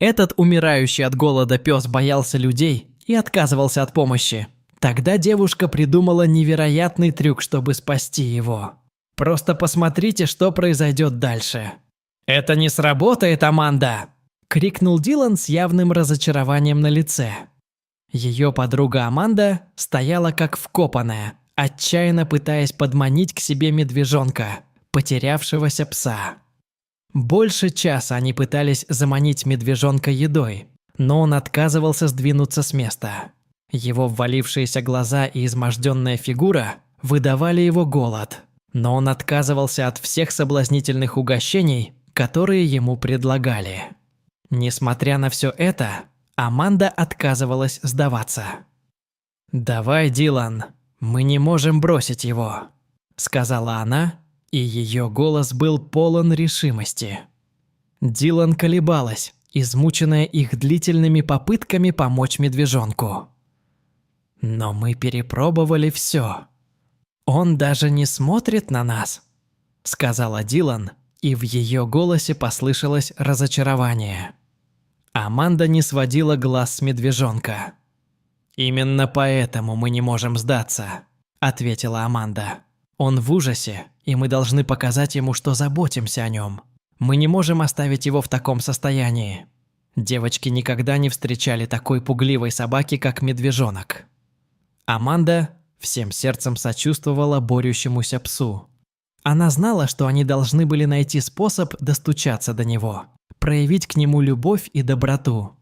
Этот умирающий от голода пес боялся людей и отказывался от помощи. Тогда девушка придумала невероятный трюк, чтобы спасти его. Просто посмотрите, что произойдет дальше. «Это не сработает, Аманда!» – крикнул Дилан с явным разочарованием на лице. Ее подруга Аманда стояла как вкопанная, отчаянно пытаясь подманить к себе медвежонка, потерявшегося пса. Больше часа они пытались заманить медвежонка едой, но он отказывался сдвинуться с места. Его ввалившиеся глаза и изможденная фигура выдавали его голод, но он отказывался от всех соблазнительных угощений, которые ему предлагали. Несмотря на все это, Аманда отказывалась сдаваться. «Давай, Дилан, мы не можем бросить его», – сказала она, и ее голос был полон решимости. Дилан колебалась, измученная их длительными попытками помочь медвежонку. «Но мы перепробовали все. Он даже не смотрит на нас», – сказала Дилан, и в ее голосе послышалось разочарование. Аманда не сводила глаз с медвежонка. «Именно поэтому мы не можем сдаться», – ответила Аманда. «Он в ужасе, и мы должны показать ему, что заботимся о нем. Мы не можем оставить его в таком состоянии. Девочки никогда не встречали такой пугливой собаки, как медвежонок». Аманда всем сердцем сочувствовала борющемуся псу. Она знала, что они должны были найти способ достучаться до него, проявить к нему любовь и доброту.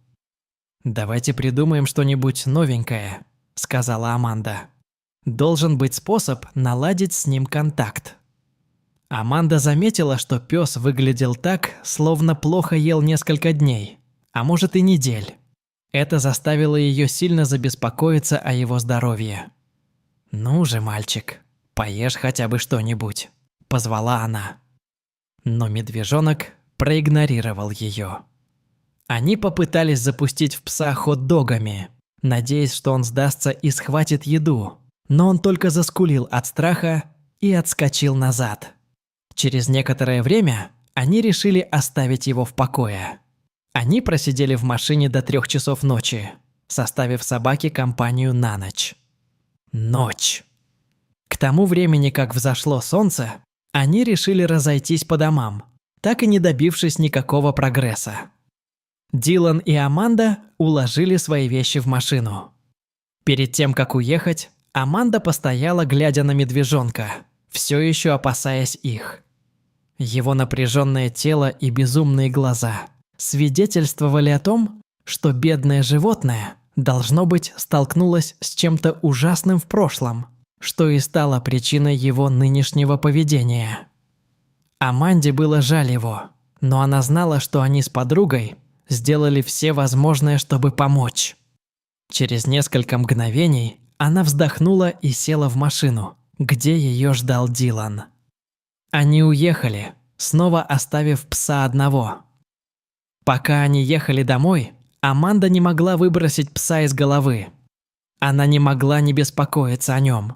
«Давайте придумаем что-нибудь новенькое», – сказала Аманда. «Должен быть способ наладить с ним контакт». Аманда заметила, что пес выглядел так, словно плохо ел несколько дней, а может и недель. Это заставило ее сильно забеспокоиться о его здоровье. «Ну же, мальчик, поешь хотя бы что-нибудь», – позвала она. Но медвежонок проигнорировал ее. Они попытались запустить в пса хот-догами, надеясь, что он сдастся и схватит еду, но он только заскулил от страха и отскочил назад. Через некоторое время они решили оставить его в покое. Они просидели в машине до 3 часов ночи, составив собаке компанию на ночь. Ночь. К тому времени, как взошло солнце, они решили разойтись по домам, так и не добившись никакого прогресса. Дилан и Аманда уложили свои вещи в машину. Перед тем, как уехать, Аманда постояла, глядя на медвежонка, все еще опасаясь их. Его напряженное тело и безумные глаза свидетельствовали о том, что бедное животное, должно быть, столкнулось с чем-то ужасным в прошлом, что и стало причиной его нынешнего поведения. Аманде было жаль его, но она знала, что они с подругой сделали все возможное, чтобы помочь. Через несколько мгновений она вздохнула и села в машину, где ее ждал Дилан. Они уехали, снова оставив пса одного. Пока они ехали домой, Аманда не могла выбросить пса из головы. Она не могла не беспокоиться о нем.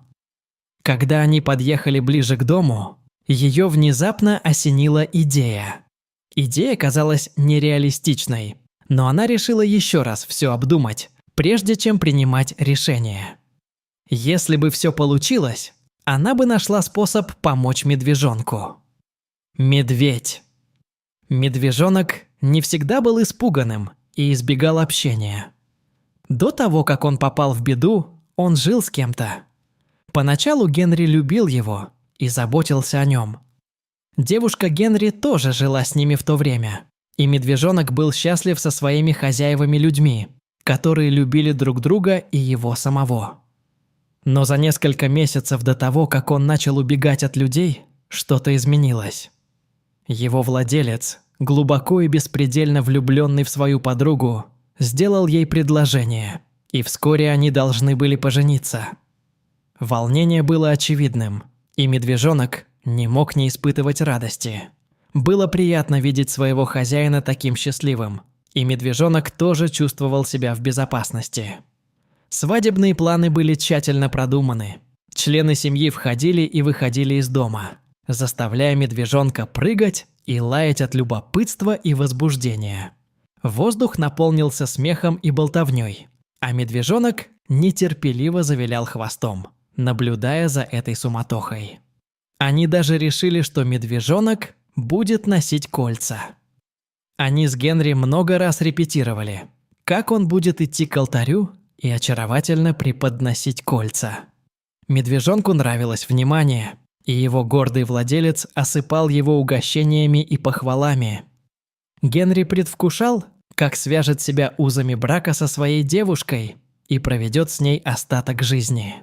Когда они подъехали ближе к дому, ее внезапно осенила идея. Идея казалась нереалистичной, но она решила еще раз все обдумать, прежде чем принимать решение. Если бы все получилось, она бы нашла способ помочь медвежонку. Медведь. Медвежонок не всегда был испуганным и избегал общения. До того, как он попал в беду, он жил с кем-то. Поначалу Генри любил его и заботился о нем. Девушка Генри тоже жила с ними в то время, и медвежонок был счастлив со своими хозяевами-людьми, которые любили друг друга и его самого. Но за несколько месяцев до того, как он начал убегать от людей, что-то изменилось. Его владелец, глубоко и беспредельно влюбленный в свою подругу, сделал ей предложение, и вскоре они должны были пожениться. Волнение было очевидным, и медвежонок не мог не испытывать радости. Было приятно видеть своего хозяина таким счастливым, и медвежонок тоже чувствовал себя в безопасности. Свадебные планы были тщательно продуманы. Члены семьи входили и выходили из дома, заставляя медвежонка прыгать и лаять от любопытства и возбуждения. Воздух наполнился смехом и болтовней, а медвежонок нетерпеливо завилял хвостом, наблюдая за этой суматохой. Они даже решили, что медвежонок будет носить кольца. Они с Генри много раз репетировали, как он будет идти к алтарю и очаровательно преподносить кольца. Медвежонку нравилось внимание, и его гордый владелец осыпал его угощениями и похвалами. Генри предвкушал, как свяжет себя узами брака со своей девушкой и проведет с ней остаток жизни.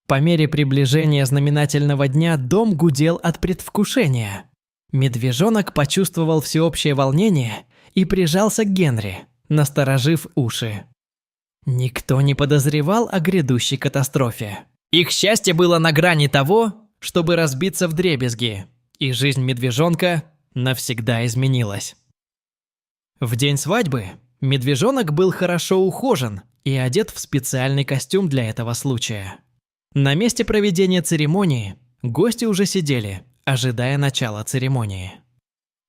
По мере приближения знаменательного дня дом гудел от предвкушения. Медвежонок почувствовал всеобщее волнение и прижался к Генри, насторожив уши. Никто не подозревал о грядущей катастрофе. Их счастье было на грани того, чтобы разбиться вдребезги, и жизнь медвежонка навсегда изменилась. В день свадьбы медвежонок был хорошо ухожен и одет в специальный костюм для этого случая. На месте проведения церемонии гости уже сидели, ожидая начала церемонии.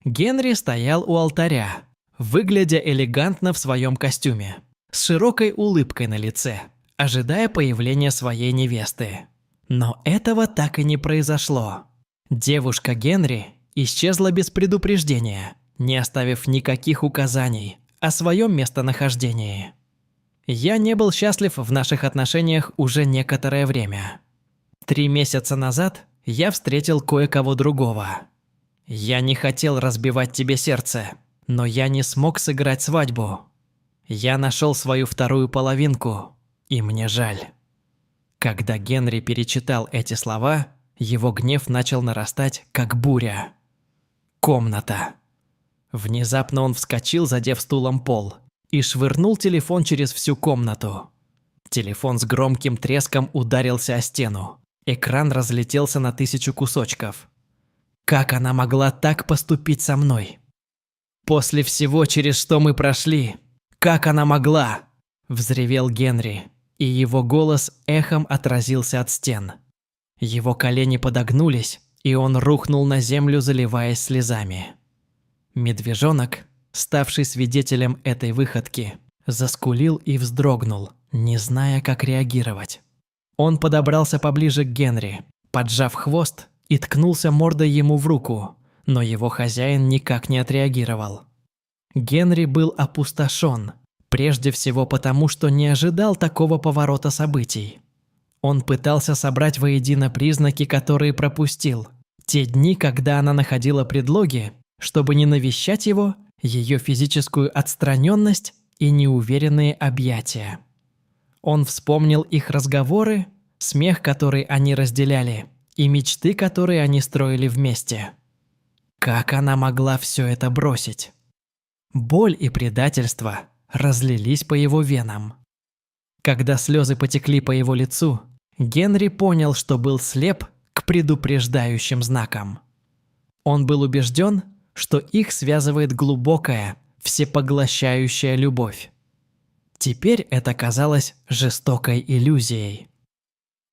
Генри стоял у алтаря, выглядя элегантно в своем костюме, с широкой улыбкой на лице, ожидая появления своей невесты. Но этого так и не произошло. Девушка Генри исчезла без предупреждения, не оставив никаких указаний о своем местонахождении. Я не был счастлив в наших отношениях уже некоторое время. 3 месяца назад я встретил кое-кого другого. Я не хотел разбивать тебе сердце, но я не смог сыграть свадьбу. Я нашел свою вторую половинку, и мне жаль. Когда Генри перечитал эти слова, его гнев начал нарастать, как буря. Комната. Внезапно он вскочил, задев стулом пол, и швырнул телефон через всю комнату. Телефон с громким треском ударился о стену. Экран разлетелся на 1000 кусочков. Как она могла так поступить со мной? После всего, через что мы прошли, как она могла? Взревел Генри, и его голос эхом отразился от стен. Его колени подогнулись, и он рухнул на землю, заливаясь слезами. Медвежонок, ставший свидетелем этой выходки, заскулил и вздрогнул, не зная, как реагировать. Он подобрался поближе к Генри, поджав хвост, и ткнулся мордой ему в руку, но его хозяин никак не отреагировал. Генри был опустошен, прежде всего потому, что не ожидал такого поворота событий. Он пытался собрать воедино признаки, которые пропустил. Те дни, когда она находила предлоги, чтобы не навещать его, ее физическую отстраненность и неуверенные объятия. Он вспомнил их разговоры, смех, который они разделяли, и мечты, которые они строили вместе. Как она могла все это бросить? Боль и предательство разлились по его венам. Когда слезы потекли по его лицу, Генри понял, что был слеп к предупреждающим знакам. Он был убежден, что их связывает глубокая, всепоглощающая любовь. Теперь это казалось жестокой иллюзией.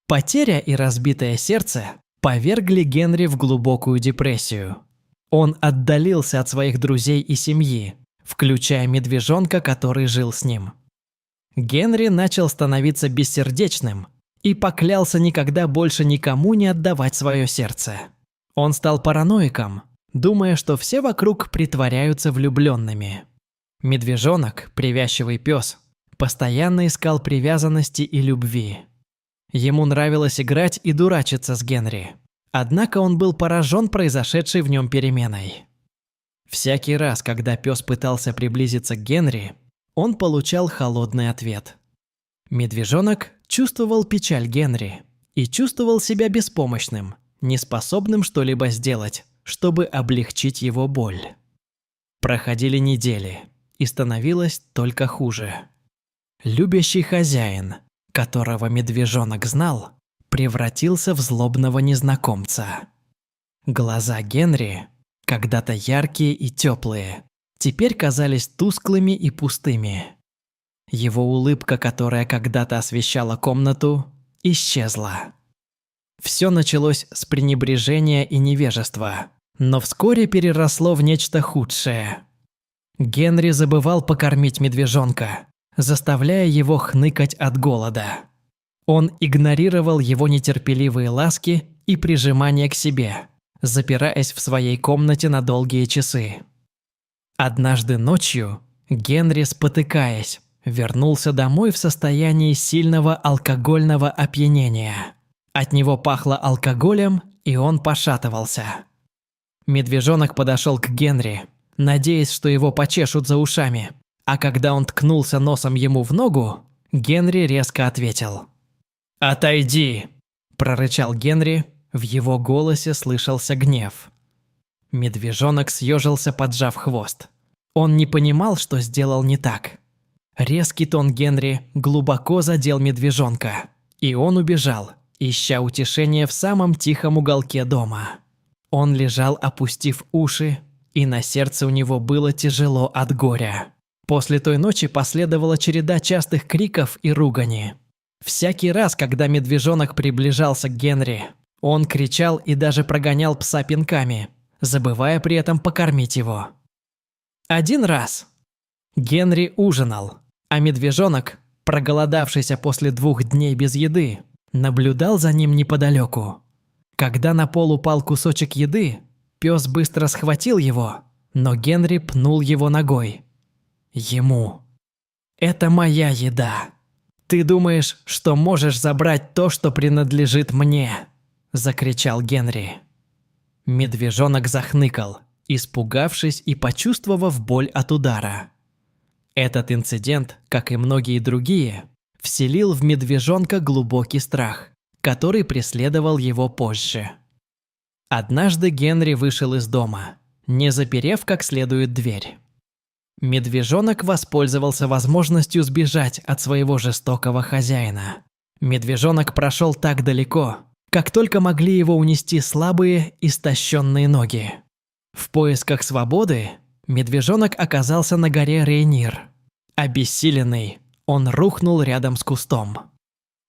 Потеря и разбитое сердце повергли Генри в глубокую депрессию. Он отдалился от своих друзей и семьи, включая медвежонка, который жил с ним. Генри начал становиться бессердечным и поклялся никогда больше никому не отдавать свое сердце. Он стал параноиком, думая, что все вокруг притворяются влюбленными. Медвежонок, привязчивый пес, постоянно искал привязанности и любви. Ему нравилось играть и дурачиться с Генри. Однако он был поражен произошедшей в нем переменой. Всякий раз, когда пес пытался приблизиться к Генри, он получал холодный ответ. Медвежонок чувствовал печаль Генри и чувствовал себя беспомощным, неспособным что-либо сделать, чтобы облегчить его боль. Проходили недели, и становилось только хуже. Любящий хозяин, которого медвежонок знал, превратился в злобного незнакомца. Глаза Генри, когда-то яркие и теплые, теперь казались тусклыми и пустыми. Его улыбка, которая когда-то освещала комнату, исчезла. Все началось с пренебрежения и невежества, но вскоре переросло в нечто худшее. Генри забывал покормить медвежонка, заставляя его хныкать от голода. Он игнорировал его нетерпеливые ласки и прижимания к себе, запираясь в своей комнате на долгие часы. Однажды ночью Генри, спотыкаясь, вернулся домой в состоянии сильного алкогольного опьянения. От него пахло алкоголем, и он пошатывался. Медвежонок подошел к Генри, надеясь, что его почешут за ушами, а когда он ткнулся носом ему в ногу, Генри резко ответил. «Отойди!» – прорычал Генри, в его голосе слышался гнев. Медвежонок съежился, поджав хвост. Он не понимал, что сделал не так. Резкий тон Генри глубоко задел медвежонка, и он убежал, ища утешения в самом тихом уголке дома. Он лежал, опустив уши, и на сердце у него было тяжело от горя. После той ночи последовала череда частых криков и ругани. Всякий раз, когда медвежонок приближался к Генри, он кричал и даже прогонял пса пинками, забывая при этом покормить его. Один раз Генри ужинал, а медвежонок, проголодавшийся после 2 дней без еды, наблюдал за ним неподалеку. Когда на пол упал кусочек еды, пес быстро схватил его, но Генри пнул его ногой. Ему. «Это моя еда. Ты думаешь, что можешь забрать то, что принадлежит мне?» – закричал Генри. Медвежонок захныкал, испугавшись и почувствовав боль от удара. Этот инцидент, как и многие другие, вселил в медвежонка глубокий страх, который преследовал его позже. Однажды Генри вышел из дома, не заперев как следует дверь. Медвежонок воспользовался возможностью сбежать от своего жестокого хозяина. Медвежонок прошел так далеко, как только могли его унести слабые, истощенные ноги. В поисках свободы медвежонок оказался на горе Рейнир. Обессиленный, он рухнул рядом с кустом.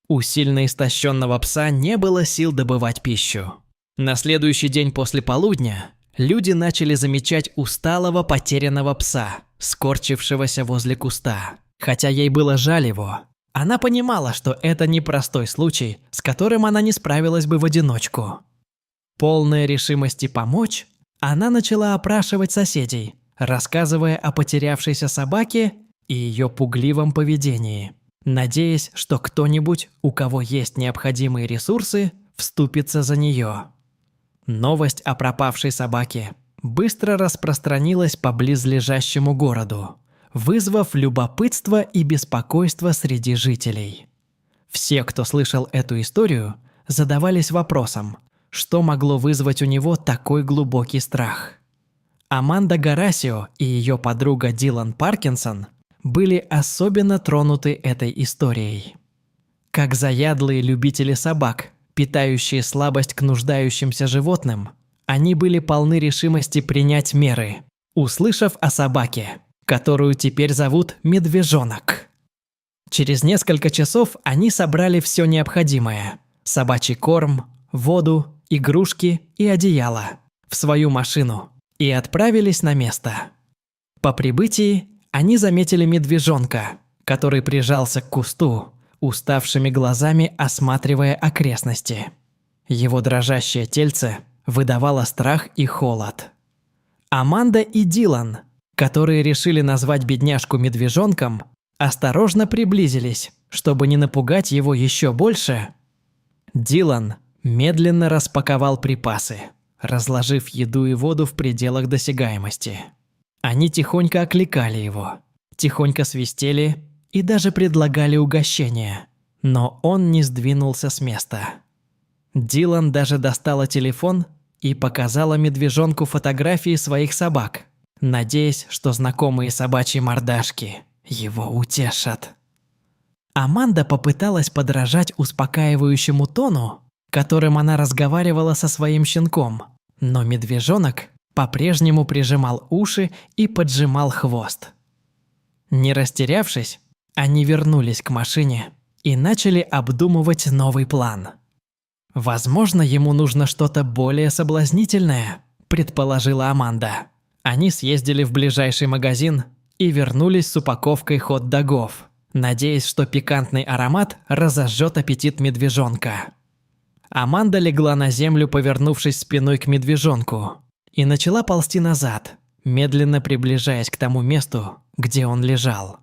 У сильно истощенного пса не было сил добывать пищу. На следующий день после полудня люди начали замечать усталого, потерянного пса, скорчившегося возле куста. Хотя ей было жаль его, она понимала, что это непростой случай, с которым она не справилась бы в одиночку. Полная решимости помочь, она начала опрашивать соседей, рассказывая о потерявшейся собаке и ее пугливом поведении, надеясь, что кто-нибудь, у кого есть необходимые ресурсы, вступится за нее. Новость о пропавшей собаке быстро распространилась по близлежащему городу, вызвав любопытство и беспокойство среди жителей. Все, кто слышал эту историю, задавались вопросом, что могло вызвать у него такой глубокий страх. Аманда Горасио и ее подруга Дилан Паркинсон были особенно тронуты этой историей. Как заядлые любители собак, питающие слабость к нуждающимся животным, они были полны решимости принять меры, услышав о собаке, которую теперь зовут Медвежонок. Через несколько часов они собрали все необходимое – собачий корм, воду, игрушки и одеяло – в свою машину и отправились на место. По прибытии они заметили медвежонка, который прижался к кусту, уставшими глазами осматривая окрестности. Его дрожащее тельце выдавало страх и холод. Аманда и Дилан, которые решили назвать бедняжку медвежонком, осторожно приблизились, чтобы не напугать его еще больше. Дилан медленно распаковал припасы, разложив еду и воду в пределах досягаемости. Они тихонько окликали его, тихонько свистели и даже предлагали угощение, но он не сдвинулся с места. Дилан даже достала телефон и показала медвежонку фотографии своих собак, надеясь, что знакомые собачьи мордашки его утешат. Аманда попыталась подражать успокаивающему тону, которым она разговаривала со своим щенком, но медвежонок по-прежнему прижимал уши и поджимал хвост. Не растерявшись, они вернулись к машине и начали обдумывать новый план. «Возможно, ему нужно что-то более соблазнительное», – предположила Аманда. Они съездили в ближайший магазин и вернулись с упаковкой хот-догов, надеясь, что пикантный аромат разожжет аппетит медвежонка. Аманда легла на землю, повернувшись спиной к медвежонку, и начала ползти назад, медленно приближаясь к тому месту, где он лежал.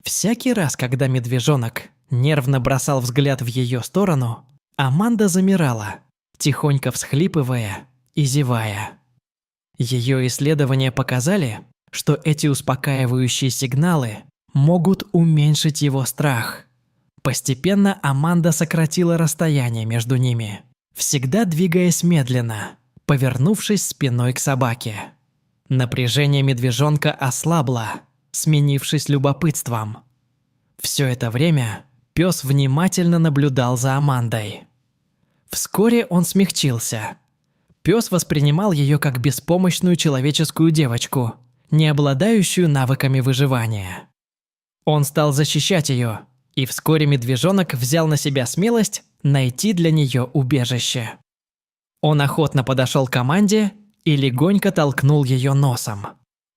Всякий раз, когда медвежонок нервно бросал взгляд в ее сторону, Аманда замирала, тихонько всхлипывая и зевая. Ее исследования показали, что эти успокаивающие сигналы могут уменьшить его страх. Постепенно Аманда сократила расстояние между ними, всегда двигаясь медленно, повернувшись спиной к собаке. Напряжение медвежонка ослабло, сменившись любопытством. Все это время пес внимательно наблюдал за Амандой. Вскоре он смягчился. Пес воспринимал ее как беспомощную человеческую девочку, не обладающую навыками выживания. Он стал защищать ее, и вскоре медвежонок взял на себя смелость найти для нее убежище. Он охотно подошел к Аманде и легонько толкнул ее носом.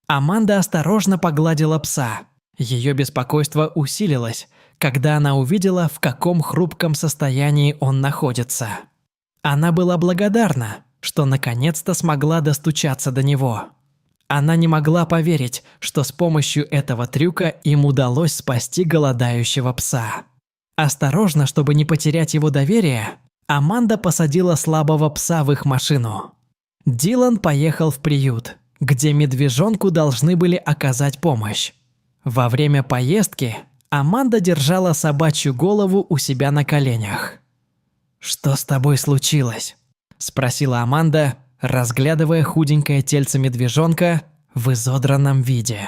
Аманда осторожно погладила пса. Ее беспокойство усилилось, когда она увидела, в каком хрупком состоянии он находится. Она была благодарна, что наконец-то смогла достучаться до него. Она не могла поверить, что с помощью этого трюка им удалось спасти голодающего пса. Осторожно, чтобы не потерять его доверие, Аманда посадила слабого пса в их машину. Дилан поехал в приют, где медвежонку должны были оказать помощь. Во время поездки Аманда держала собачью голову у себя на коленях. «Что с тобой случилось?» – спросила Аманда, разглядывая худенькое тельце медвежонка в изодранном виде.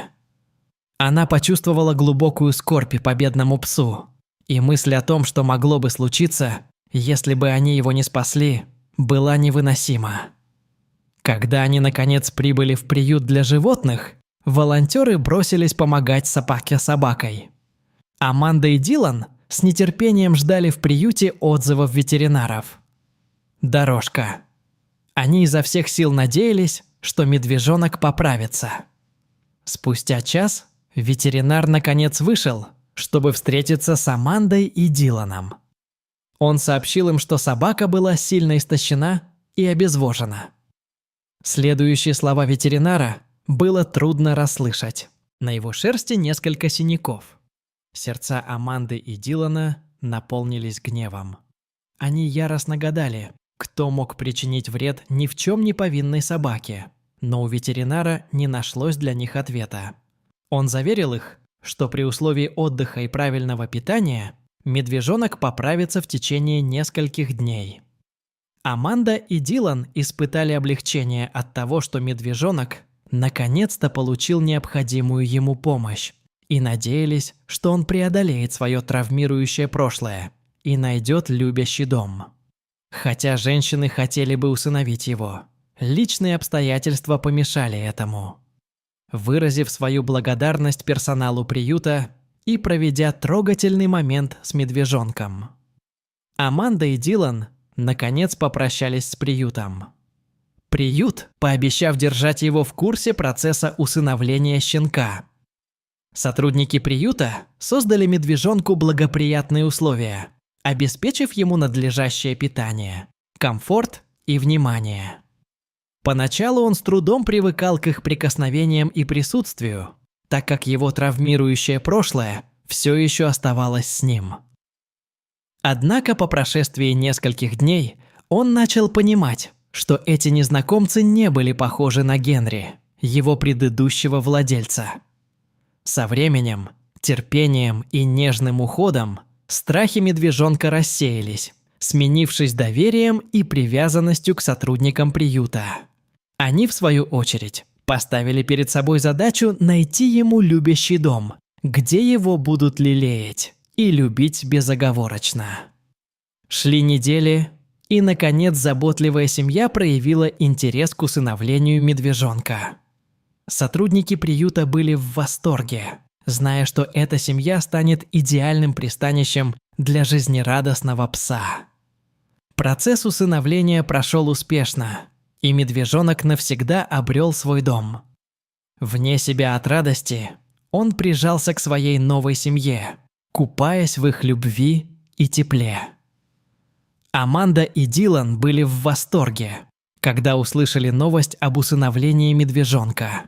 Она почувствовала глубокую скорбь по бедному псу, и мысль о том, что могло бы случиться, если бы они его не спасли, была невыносима. Когда они наконец прибыли в приют для животных, волонтеры бросились помогать собаке собакой. Аманда и Дилан с нетерпением ждали в приюте отзывов ветеринаров. Дорожка. Они изо всех сил надеялись, что медвежонок поправится. Спустя час ветеринар наконец вышел, чтобы встретиться с Амандой и Диланом. Он сообщил им, что собака была сильно истощена и обезвожена. Следующие слова ветеринара было трудно расслышать. На его шерсти несколько синяков. Сердца Аманды и Дилана наполнились гневом. Они яростно гадали, кто мог причинить вред ни в чем не повинной собаке, но у ветеринара не нашлось для них ответа. Он заверил их, что при условии отдыха и правильного питания медвежонок поправится в течение нескольких дней. Аманда и Дилан испытали облегчение от того, что медвежонок наконец-то получил необходимую ему помощь, и надеялись, что он преодолеет свое травмирующее прошлое и найдет любящий дом. Хотя женщины хотели бы усыновить его, личные обстоятельства помешали этому. Выразив свою благодарность персоналу приюта и проведя трогательный момент с медвежонком, Аманда и Дилан наконец попрощались с приютом. Приют, пообещав держать его в курсе процесса усыновления щенка. Сотрудники приюта создали медвежонку благоприятные условия, обеспечив ему надлежащее питание, комфорт и внимание. Поначалу он с трудом привыкал к их прикосновениям и присутствию, так как его травмирующее прошлое все еще оставалось с ним. Однако по прошествии нескольких дней он начал понимать, что эти незнакомцы не были похожи на Генри, его предыдущего владельца. Со временем, терпением и нежным уходом страхи медвежонка рассеялись, сменившись доверием и привязанностью к сотрудникам приюта. Они, в свою очередь, поставили перед собой задачу найти ему любящий дом, где его будут лелеять и любить безоговорочно. Шли недели, и, наконец, заботливая семья проявила интерес к усыновлению медвежонка. Сотрудники приюта были в восторге, зная, что эта семья станет идеальным пристанищем для жизнерадостного пса. Процесс усыновления прошел успешно, и медвежонок навсегда обрел свой дом. Вне себя от радости, он прижался к своей новой семье, купаясь в их любви и тепле. Аманда и Дилан были в восторге, когда услышали новость об усыновлении медвежонка.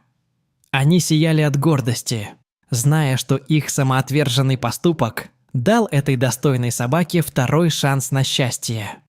Они сияли от гордости, зная, что их самоотверженный поступок дал этой достойной собаке второй шанс на счастье.